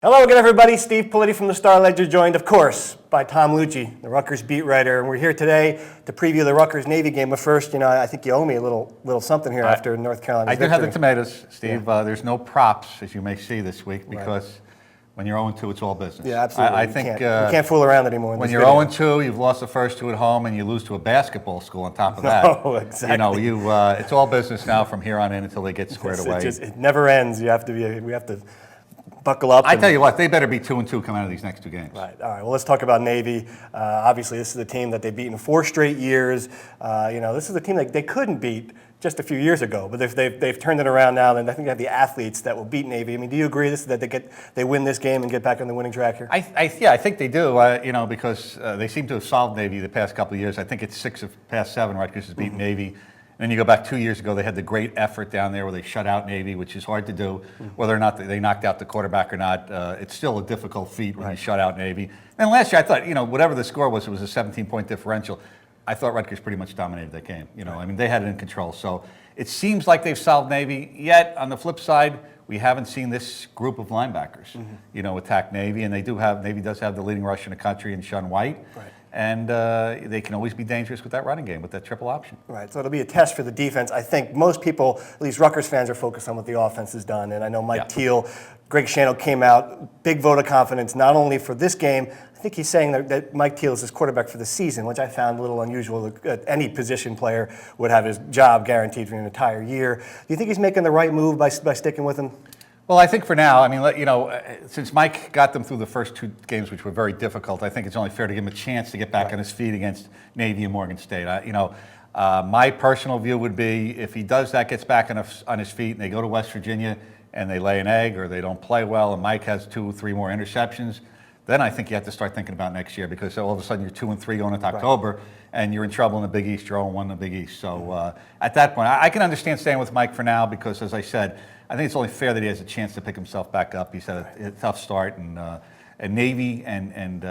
Hello again, everybody. Steve Politi from the Star-Ledger, joined, of course, by Tom Luicci, the Rutgers beat writer. And we're here today to preview the Rutgers-Navy game. But first, I think you owe me a little something here after North Carolina's victory. I do have the tomatoes, Steve. Yeah. There's no props, as you may see this week, because when you're 0-2, it's all business. Yeah, absolutely. I think you can't fool around anymore. When you're 0-2, you've lost the first two at home, and you lose to a basketball school on top of that. Oh, exactly. It's all business now from here on in until they get squared away. It never ends. We have to buckle up. I tell you what, they better be 2-2 coming out of these next two games. Right. All right. Well, let's talk about Navy. Obviously, this is the team that they've beaten 4 straight years. This is the team that they couldn't beat just a few years ago, but they've turned it around now, and I think they have the athletes that will beat Navy. I mean, do you agree that they win this game and get back on the winning track here? I think they do. Because they seem to have solved Navy the past couple of years. I think it's 6 of past 7 Rutgers has beaten Navy. And then you go back 2 years ago, they had the great effort down there where they shut out Navy, which is hard to do. Whether or not they knocked out the quarterback or not, it's still a difficult feat when you shut out Navy. And last year, I thought, whatever the score was, it was a 17-point differential. I thought Rutgers pretty much dominated that game. They had it in control. So it seems like they've solved Navy. Yet, on the flip side, we haven't seen this group of linebackers, attack Navy. And Navy does have the leading rusher in the country in Sean White. Right. And they can always be dangerous with that running game, with that triple option. Right, so it'll be a test for the defense. I think most people, at least Rutgers fans, are focused on what the offense has done. And I know Mike Teal, Greg Schiano came out, big vote of confidence, not only for this game. I think he's saying that Mike Teal is his quarterback for the season, which I found a little unusual. Any position player would have his job guaranteed for an entire year. Do you think he's making the right move by sticking with him? Well, I think for now, since Mike got them through the first 2 games, which were very difficult, I think it's only fair to give him a chance to get back on his feet against Navy and Morgan State. My personal view would be if he does that, gets back on his feet, and they go to West Virginia and they lay an egg or they don't play well, and Mike has 2 or 3 more interceptions, then I think you have to start thinking about next year, because all of a sudden you're 2-3 going into October, and you're in trouble in the Big East. You're 0-1 in the Big East. So at that point, I can understand staying with Mike for now, because, as I said, I think it's only fair that he has a chance to pick himself back up. He's had a tough start, and Navy and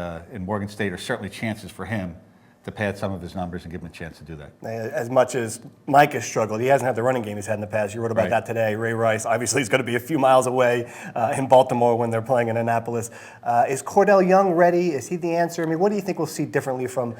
Morgan State are certainly chances for him to pad some of his numbers and give him a chance to do that. As much as Mike has struggled, he hasn't had the running game he's had in the past. You wrote about that today. Ray Rice, obviously, is going to be a few miles away in Baltimore when they're playing in Annapolis. Is Cordell Young ready? Is he the answer? I mean, what do you think we'll see different from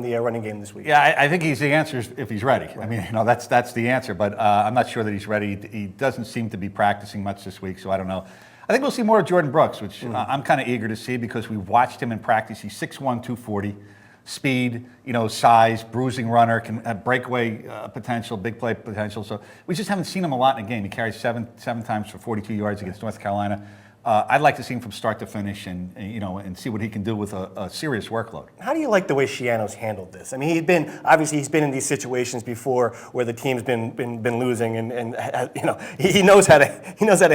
the running game this week? Yeah, I think he's the answer if he's ready. Right. I mean, that's the answer, but I'm not sure that he's ready. He doesn't seem to be practicing much this week, so I don't know. I think we'll see more of Jordan Brooks, which I'm kind of eager to see, because we've watched him in practice. He's 6'1", 240. Speed, size, bruising runner, can have breakaway potential, big play potential. So we just haven't seen him a lot in a game. He carried seven times for 42 yards against North Carolina. I'd like to see him from start to finish and see what he can do with a serious workload. How do you like the way Schiano's handled this? I mean, he's been in these situations before where the team's been losing, and he knows how to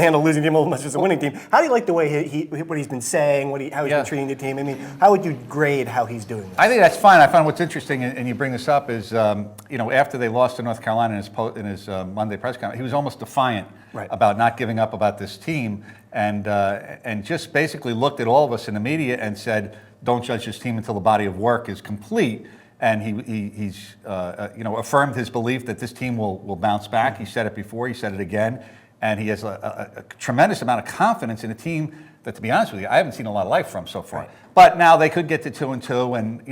handle a losing team almost as a winning team. How do you like the way what he's been saying, how he's been treating the team? I mean, how would you grade how he's doing this? I think that's fine. I find what's interesting, and you bring this up, is after they lost to North Carolina in his Monday press conference, he was almost defiant about not giving up about this team. And just basically looked at all of us in the media and said, "Don't judge this team until the body of work is complete." And he's affirmed his belief that this team will bounce back. He said it before, he said it again, and he has a tremendous amount of confidence in a team that, to be honest with you, I haven't seen a lot of life from so far. Right. But now they could get to 2-2, and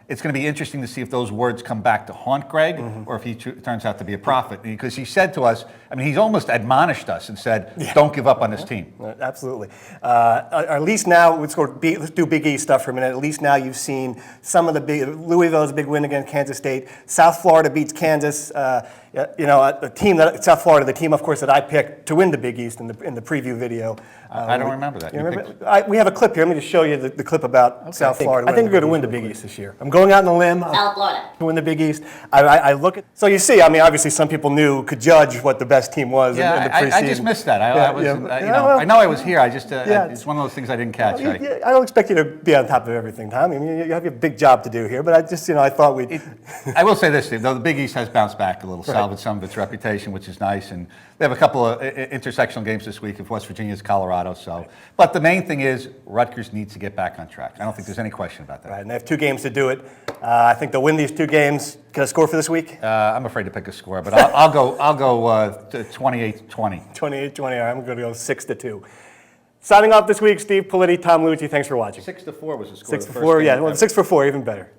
it's going to be interesting to see if those words come back to haunt Greg, or if he turns out to be a prophet. Because he said to us, he's almost admonished us and said, "Don't give up on this team." Absolutely. At least now, let's do Big East stuff for a minute. At least now you've seen some of Louisville's a big win against Kansas State. South Florida beats Kansas. A team South Florida, the team, of course, that I picked to win the Big East in the preview video. I don't remember that. You remember? We have a clip here. Let me just show you the clip about South Florida. I think we're going to win the Big East this year. I'm going out on a limb. South Florida. To win the Big East. I look at. So you see, obviously some people could judge what the best team was in the preseason. I just missed that. I know I was here. It's one of those things I didn't catch. I don't expect you to be on top of everything, Tom. You have a big job to do here, but I thought we'd. I will say this, Steve, though the Big East has bounced back a little, salvaged some of its reputation, which is nice, and they have a couple of intersectional games this week if West Virginia's Colorado. So, but the main thing is Rutgers needs to get back on track. I don't think there's any question about that. Right, and they have 2 games to do it. I think they'll win these 2 games. Can I score for this week? I'm afraid to pick a score, but I'll go 28-20. 28-20. All right, I'm going to go 6-2. Signing off this week, Steve Politi, Tom Luicci. Thanks for watching. 6-4 was the score. 6-4, yeah. Well, 6-4, even better.